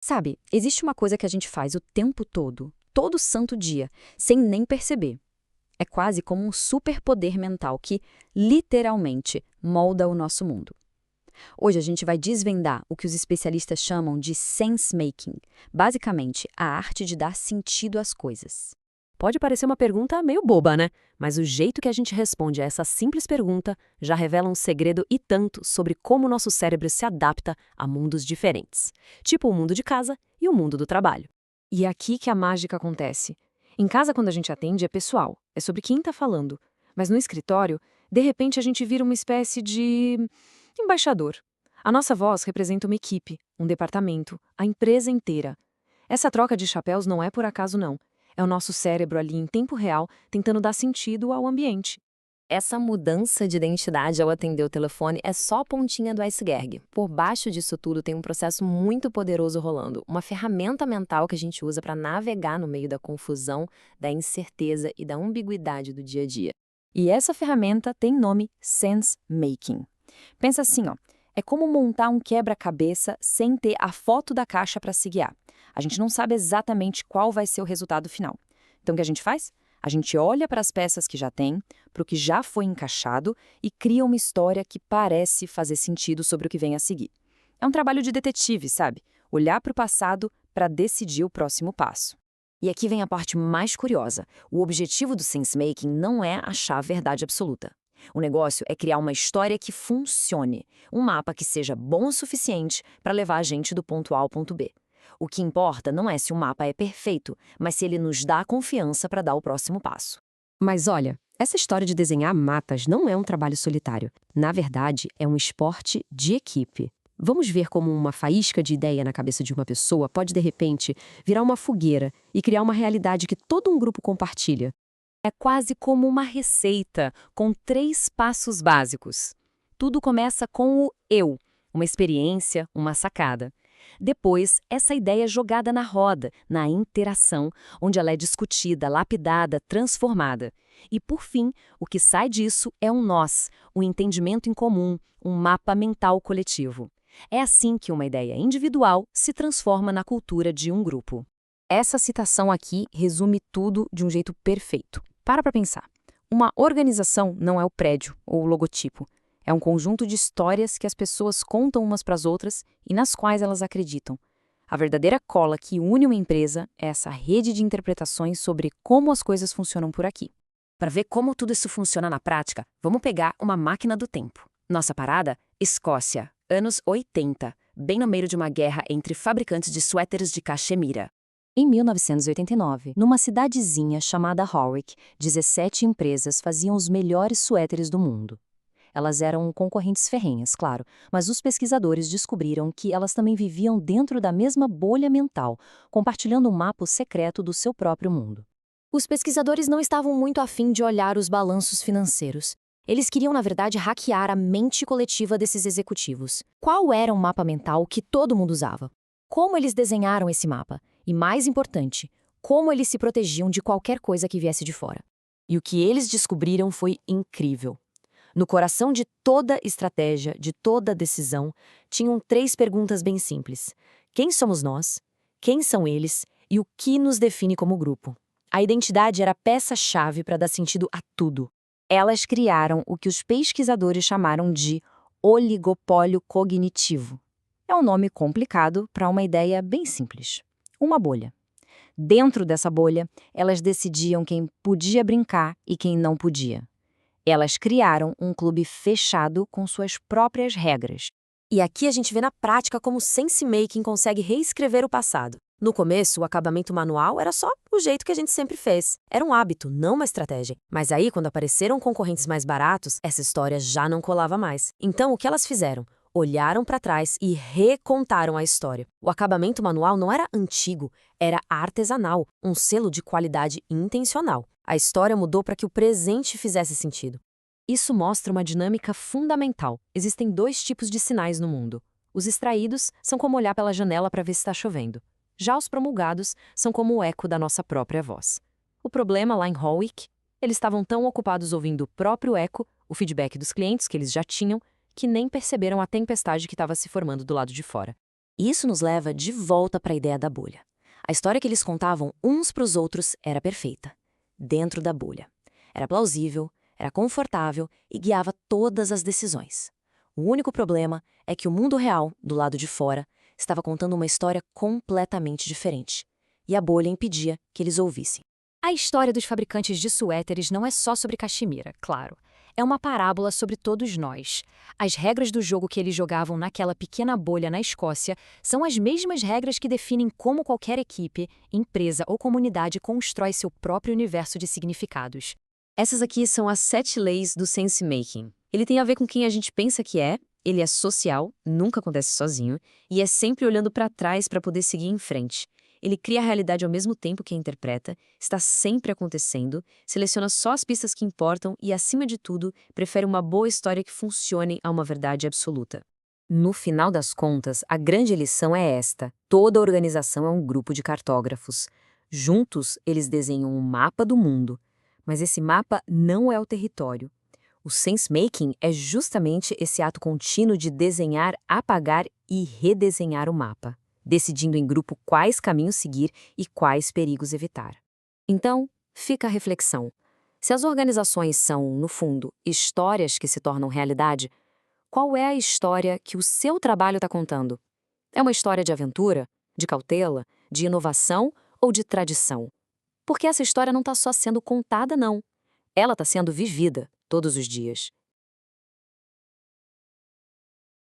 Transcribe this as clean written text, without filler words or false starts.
Sabe, existe uma coisa que a gente faz o tempo todo santo dia, sem nem perceber. É quase como um superpoder mental que, literalmente, molda o nosso mundo. Hoje a gente vai desvendar o que os especialistas chamam de sense-making, basicamente a arte de dar sentido às coisas. Pode parecer uma pergunta meio boba, né? Mas o jeito que a gente responde a essa simples pergunta já revela um segredo e tanto sobre como o nosso cérebro se adapta a mundos diferentes, tipo o mundo de casa e o mundo do trabalho. E é aqui que a mágica acontece. Em casa, quando a gente atende, é pessoal, é sobre quem está falando. Mas no escritório, de repente a gente vira uma espécie de embaixador. A nossa voz representa uma equipe, um departamento, a empresa inteira. Essa troca de chapéus não é por acaso, não. É o nosso cérebro ali em tempo real tentando dar sentido ao ambiente. Essa mudança de identidade ao atender o telefone é só a pontinha do iceberg. Por baixo disso tudo tem um processo muito poderoso rolando, uma ferramenta mental que a gente usa para navegar no meio da confusão, da incerteza e da ambiguidade do dia a dia. E essa ferramenta tem nome Sense Making. Pensa assim, ó, é como montar um quebra-cabeça sem ter a foto da caixa para se guiar. A gente não sabe exatamente qual vai ser o resultado final. Então o que a gente faz? A gente olha para as peças que já tem, para o que já foi encaixado e cria uma história que parece fazer sentido sobre o que vem a seguir. É um trabalho de detetive, sabe? Olhar para o passado para decidir o próximo passo. E aqui vem a parte mais curiosa. O objetivo do sense-making não é achar a verdade absoluta. O negócio é criar uma história que funcione, um mapa que seja bom o suficiente para levar a gente do ponto A ao ponto B. O que importa não é se o mapa é perfeito, mas se ele nos dá a confiança para dar o próximo passo. Mas olha, essa história de desenhar mapas não é um trabalho solitário. Na verdade, é um esporte de equipe. Vamos ver como uma faísca de ideia na cabeça de uma pessoa pode, de repente, virar uma fogueira e criar uma realidade que todo um grupo compartilha. É quase como uma receita, com 3 passos básicos. Tudo começa com o eu, uma experiência, uma sacada. Depois, essa ideia é jogada na roda, na interação, onde ela é discutida, lapidada, transformada. E, por fim, o que sai disso é um nós, um entendimento em comum, um mapa mental coletivo. É assim que uma ideia individual se transforma na cultura de um grupo. Essa citação aqui resume tudo de um jeito perfeito. Para pensar. Uma organização não é o prédio ou o logotipo. É um conjunto de histórias que as pessoas contam umas para as outras e nas quais elas acreditam. A verdadeira cola que une uma empresa é essa rede de interpretações sobre como as coisas funcionam por aqui. Para ver como tudo isso funciona na prática, vamos pegar uma máquina do tempo. Nossa parada? Escócia, anos 80, bem no meio de uma guerra entre fabricantes de suéteres de cachemira. Em 1989, numa cidadezinha chamada Warwick, 17 empresas faziam os melhores suéteres do mundo. Elas eram concorrentes ferrenhas, claro, mas os pesquisadores descobriram que elas também viviam dentro da mesma bolha mental, compartilhando um mapa secreto do seu próprio mundo. Os pesquisadores não estavam muito afim de olhar os balanços financeiros. Eles queriam, na verdade, hackear a mente coletiva desses executivos. Qual era o mapa mental que todo mundo usava? Como eles desenharam esse mapa? E, mais importante, como eles se protegiam de qualquer coisa que viesse de fora. E o que eles descobriram foi incrível. No coração de toda estratégia, de toda decisão, tinham 3 perguntas bem simples. Quem somos nós? Quem são eles? E o que nos define como grupo? A identidade era a peça-chave para dar sentido a tudo. Elas criaram o que os pesquisadores chamaram de oligopólio cognitivo. É um nome complicado para uma ideia bem simples. Uma bolha. Dentro dessa bolha, elas decidiam quem podia brincar e quem não podia. Elas criaram um clube fechado com suas próprias regras. E aqui a gente vê na prática como o sense-making consegue reescrever o passado. No começo, o acabamento manual era só o jeito que a gente sempre fez. Era um hábito, não uma estratégia. Mas aí, quando apareceram concorrentes mais baratos, essa história já não colava mais. Então, o que elas fizeram? Olharam para trás e recontaram a história. O acabamento manual não era antigo, era artesanal, um selo de qualidade intencional. A história mudou para que o presente fizesse sentido. Isso mostra uma dinâmica fundamental. Existem 2 tipos de sinais no mundo. Os extraídos são como olhar pela janela para ver se está chovendo. Já os promulgados são como o eco da nossa própria voz. O problema lá em Warwick, eles estavam tão ocupados ouvindo o próprio eco, o feedback dos clientes que eles já tinham, que nem perceberam a tempestade que estava se formando do lado de fora. E isso nos leva de volta para a ideia da bolha. A história que eles contavam uns para os outros era perfeita. Dentro da bolha. Era plausível, era confortável e guiava todas as decisões. O único problema é que o mundo real, do lado de fora, estava contando uma história completamente diferente. E a bolha impedia que eles ouvissem. A história dos fabricantes de suéteres não é só sobre Caxemira, claro. É uma parábola sobre todos nós. As regras do jogo que eles jogavam naquela pequena bolha na Escócia são as mesmas regras que definem como qualquer equipe, empresa ou comunidade constrói seu próprio universo de significados. Essas aqui são as 7 leis do sense-making. Ele tem a ver com quem a gente pensa que é, ele é social, nunca acontece sozinho, e é sempre olhando para trás para poder seguir em frente. Ele cria a realidade ao mesmo tempo que a interpreta, está sempre acontecendo, seleciona só as pistas que importam e, acima de tudo, prefere uma boa história que funcione a uma verdade absoluta. No final das contas, a grande lição é esta: toda organização é um grupo de cartógrafos. Juntos, eles desenham um mapa do mundo. Mas esse mapa não é o território. O sense-making é justamente esse ato contínuo de desenhar, apagar e redesenhar o mapa, decidindo em grupo quais caminhos seguir e quais perigos evitar. Então, fica a reflexão. Se as organizações são, no fundo, histórias que se tornam realidade, qual é a história que o seu trabalho está contando? É uma história de aventura, de cautela, de inovação ou de tradição? Porque essa história não está só sendo contada, não. Ela está sendo vivida todos os dias.